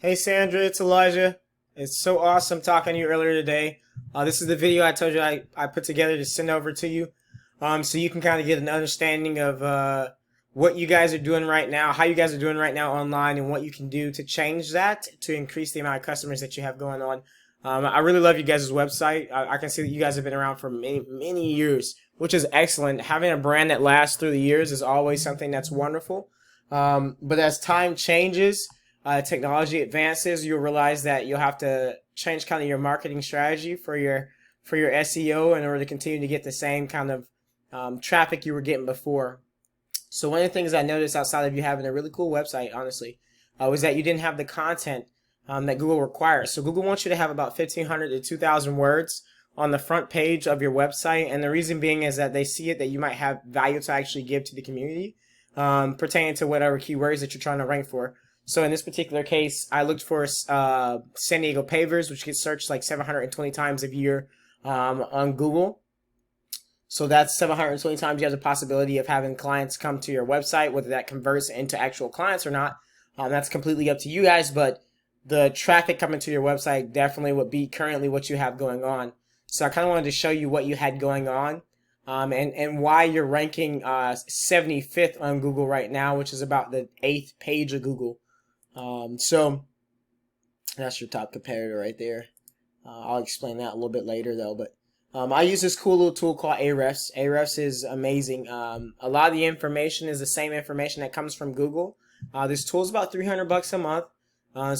Hey Sandra, it's Elijah. It's so awesome talking to you earlier today. This is the video I told you I put together to send over to you, so you can kind of get an understanding of what you guys are doing right now, how you guys are doing right now online, and what you can do to change that to increase the amount of customers that you have going on. I really love you guys' website. I can see that you guys have been around for many years, which is excellent. Having a brand that lasts through the years is always something that's wonderful. But as time changes, technology advances, you'll realize that you'll have to change kind of your marketing strategy for your SEO in order to continue to get the same kind of traffic you were getting before. So one of the things I noticed outside of you having a really cool website, honestly, was that you didn't have the content that Google requires. So Google wants you to have about 1,500 to 2,000 words on the front page of your website, and the reason being is that they see it that you might have value to actually give to the community pertaining to whatever keywords that you're trying to rank for. So in this particular case, I looked for San Diego pavers, which gets searched like 720 times a year on Google. So that's 720 times you have the possibility of having clients come to your website, whether that converts into actual clients or not. That's completely up to you guys, but the traffic coming to your website definitely would be currently what you have going on. So I kind of wanted to show you what you had going on and why you're ranking 75th on Google right now, which is about the 8th page of Google. So that's your top competitor right there. I'll explain that a little bit later though, but I use this cool little tool called Ahrefs. Ahrefs is amazing. A lot of the information is the same information that comes from Google. This tool is about $300 a month.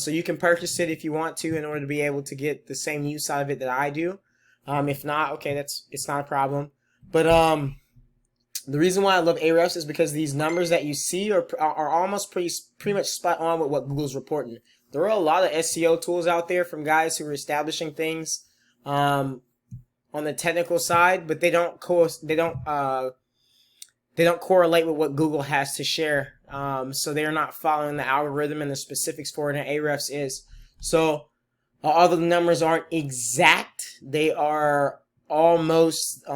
So you can purchase it if you want to in order to be able to get the same use out of it that I do. If not, okay, it's not a problem. But the reason why I love Ahrefs is because these numbers that you see are almost pretty much spot on with what Google's reporting. There are a lot of SEO tools out there from guys who are establishing things on the technical side, but they don't correlate with what Google has to share. So they're not following the algorithm and the specifics for it, and Ahrefs is. So although the numbers aren't exact, they are almost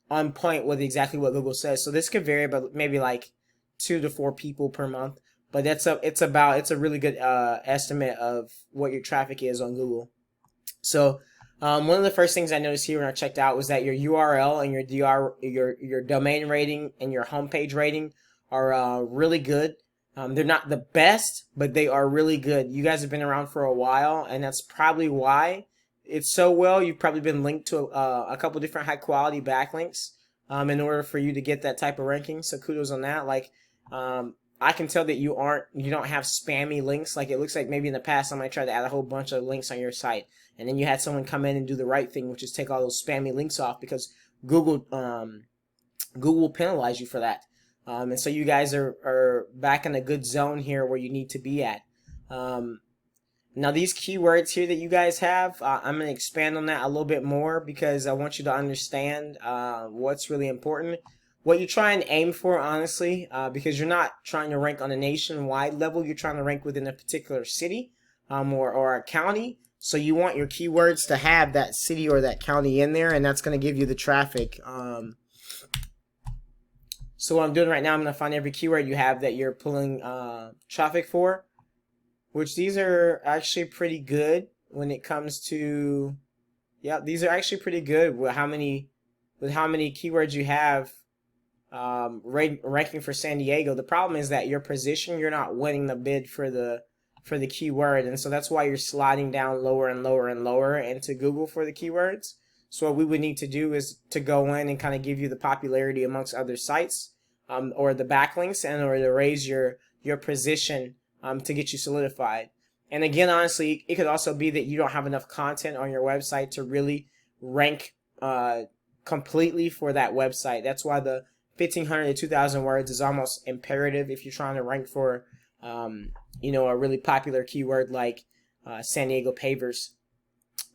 on point with exactly what Google says. So this could vary, but maybe like 2 to 4 people per month. But it's a really good estimate of what your traffic is on Google. So one of the first things I noticed here when I checked out was that your URL and your domain rating and your homepage rating are really good. They're not the best, but they are really good. You guys have been around for a while, and that's probably why it's so well. You've probably been linked to a couple different high quality backlinks in order for you to get that type of ranking. So kudos on that. Like I can tell that you don't have spammy links. Like it looks like maybe in the past somebody tried to add a whole bunch of links on your site, and then you had someone come in and do the right thing, which is take all those spammy links off because Google will penalize you for that. And so you guys are back in a good zone here where you need to be at. Now these keywords here that you guys have, I'm going to expand on that a little bit more because I want you to understand what's really important. What you try and aim for, honestly, because you're not trying to rank on a nationwide level, you're trying to rank within a particular city or a county. So you want your keywords to have that city or that county in there, and that's going to give you the traffic. So what I'm doing right now, I'm going to find every keyword you have that you're pulling traffic for, which these are actually pretty good when it comes to, yeah, these are actually pretty good with how many keywords you have ranking for San Diego. The problem is that your position, you're not winning the bid for the keyword, and so that's why you're sliding down lower and lower and lower into Google for the keywords. So what we would need to do is to go in and kind of give you the popularity amongst other sites, or the backlinks, and or to raise your position to get you solidified. And again, honestly, it could also be that you don't have enough content on your website to really rank completely for that website. That's why the 1,500 to 2,000 words is almost imperative if you're trying to rank for a really popular keyword like San Diego pavers.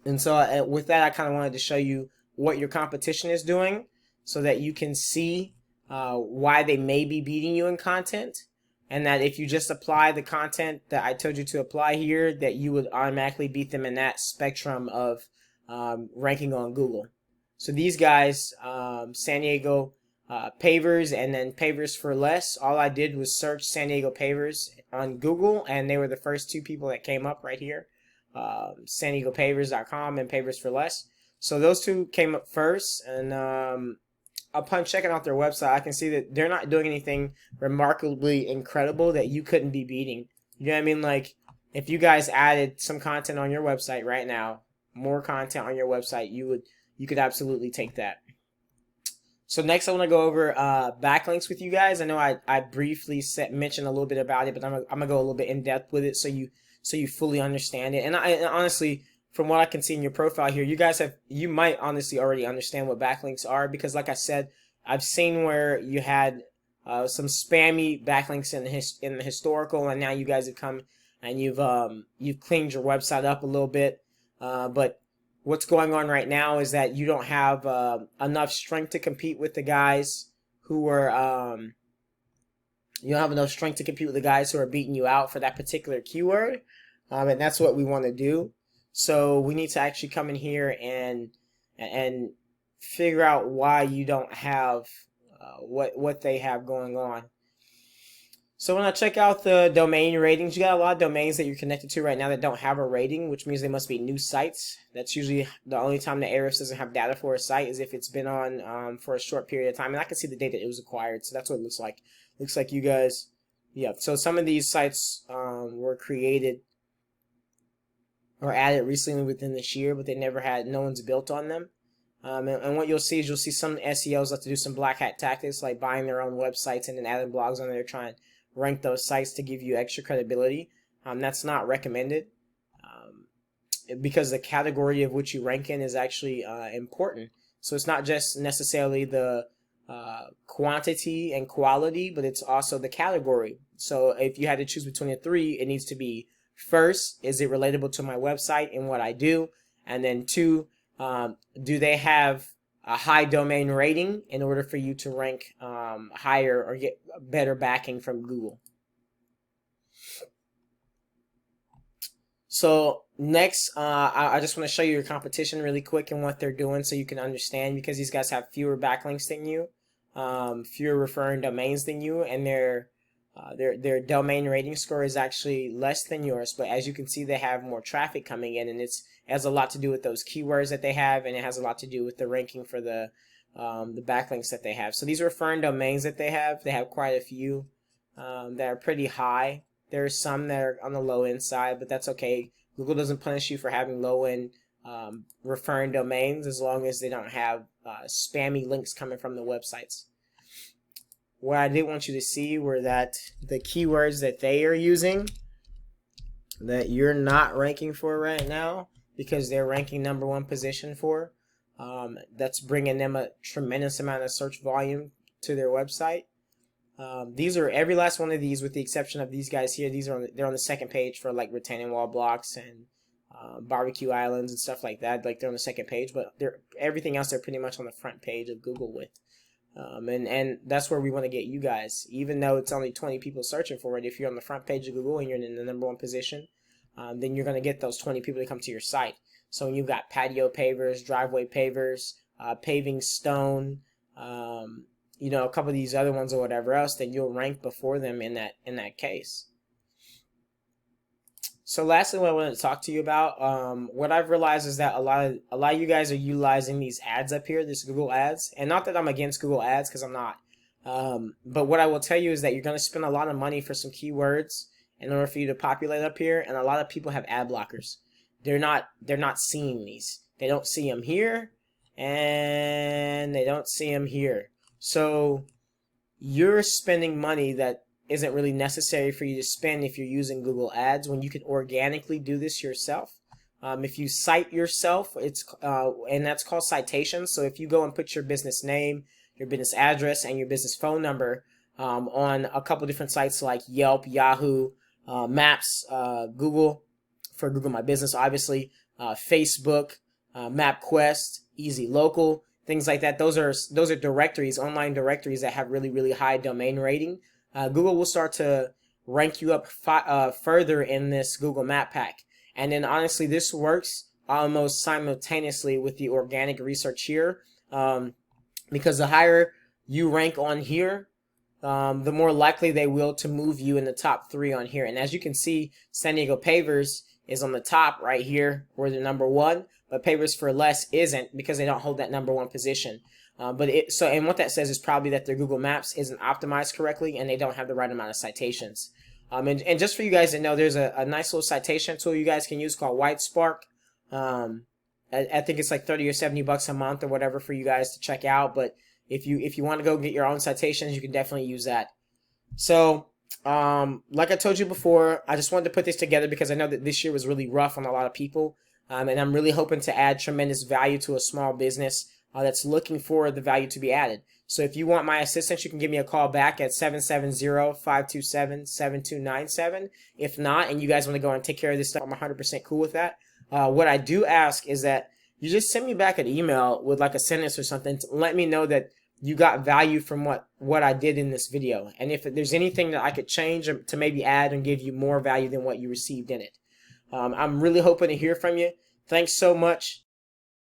And so with that, I kind of wanted to show you what your competition is doing so that you can see why they may be beating you in content, and that if you just apply the content that I told you to apply here, that you would automatically beat them in that spectrum of ranking on Google. So these guys, San Diego pavers and then pavers for less. All I did was search San Diego pavers on Google, and they were the first two people that came up right here. San Diego pavers.com and pavers for less. So those two came up first, and upon checking out their website, I can see that they're not doing anything remarkably incredible that you couldn't be beating. You know what I mean? Like, if you guys added some content on your website right now, more content on your website, you could absolutely take that. So next, I want to go over backlinks with you guys. I know I briefly mentioned a little bit about it, but I'm gonna go a little bit in depth with it so you fully understand it. And honestly, from what I can see in your profile here, you might honestly already understand what backlinks are, because like I said, I've seen where you had some spammy backlinks in the historical, and now you guys have come and you've cleaned your website up a little bit. But what's going on right now is that you don't have enough strength to compete with the guys who are you don't have enough strength to compete with the guys who are beating you out for that particular keyword, and that's what we want to do. So we need to actually come in here and figure out why you don't have what they have going on. So when I check out the domain ratings, you got a lot of domains that you're connected to right now that don't have a rating, which means they must be new sites. That's usually the only time the Ahrefs doesn't have data for a site, is if it's been on for a short period of time. And I can see the date that it was acquired, so that's what it looks like. Looks like you guys, yeah. So some of these sites were created or added recently within this year, but no one's built on them. And what you'll see is some SEOs like to do some black hat tactics, like buying their own websites and then adding blogs on there, trying to rank those sites to give you extra credibility. That's not recommended, because the category of which you rank in is actually important. So it's not just necessarily the quantity and quality, but it's also the category. So if you had to choose between the three, it needs to be: first, is it relatable to my website and what I do? And then two, do they have a high domain rating in order for you to rank higher or get better backing from Google? So next, I just want to show you your competition really quick and what they're doing so you can understand, because these guys have fewer backlinks than you, fewer referring domains than you, and their domain rating score is actually less than yours. But as you can see, they have more traffic coming in, and it has a lot to do with those keywords that they have, and it has a lot to do with the ranking for the backlinks that they have. So these referring domains that they have quite a few that are pretty high. There's some that are on the low end side, but that's okay. Google doesn't punish you for having low end referring domains, as long as they don't have spammy links coming from the websites. What I did want you to see were that the keywords that they are using that you're not ranking for right now, because they're ranking #1 position for, that's bringing them a tremendous amount of search volume to their website. These are every last one of these, with the exception of these guys here. They're on the second page for like retaining wall blocks and barbecue islands and stuff like that. Like, they're on the second page, but everything else they're pretty much on the front page of Google with. And that's where we want to get you guys. Even though it's only 20 people searching for it, if you're on the front page of Google and you're in the #1 position, then you're going to get those 20 people to come to your site. So when you've got patio pavers, driveway pavers, paving stone, a couple of these other ones or whatever else, then you'll rank before them in that case. So lastly, what I wanted to talk to you about, what I've realized is that a lot of you guys are utilizing these ads up here, this Google ads. And not that I'm against Google ads, because I'm not. But what I will tell you is that you're going to spend a lot of money for some keywords in order for you to populate up here. And a lot of people have ad blockers. They're not seeing these. They don't see them here, and they don't see them here. So you're spending money that isn't really necessary for you to spend if you're using Google Ads, when you can organically do this yourself. If you cite yourself, and that's called citations. So if you go and put your business name, your business address, and your business phone number on a couple different sites like Yelp, Yahoo, Maps, Google, for Google My Business, obviously, Facebook, MapQuest, Easy Local, things like that. Those are directories, online directories that have really, really high domain rating. Google will start to rank you up further in this Google Map Pack. And then honestly, this works almost simultaneously with the organic research here, because the higher you rank on here, the more likely they will to move you in the top 3 on here. And as you can see, San Diego Pavers is on the top right here. We're the #1, but Pavers for Less isn't because they don't hold that #1 position. And what that says is probably that their Google Maps isn't optimized correctly and they don't have the right amount of citations. And just for you guys to know, there's a nice little citation tool you guys can use called WhiteSpark. I think it's like 30 or 70 bucks a month or whatever for you guys to check out. But if you want to go get your own citations, you can definitely use that. So, like I told you before, I just wanted to put this together because I know that this year was really rough on a lot of people. And I'm really hoping to add tremendous value to a small business that's looking for the value to be added. So if you want my assistance, you can give me a call back at 770-527-7297. If not, and you guys want to go and take care of this stuff, I'm 100% cool with that. What I do ask is that you just send me back an email with like a sentence or something to let me know that you got value from what I did in this video. And if there's anything that I could change to maybe add and give you more value than what you received in it. I'm really hoping to hear from you. Thanks so much.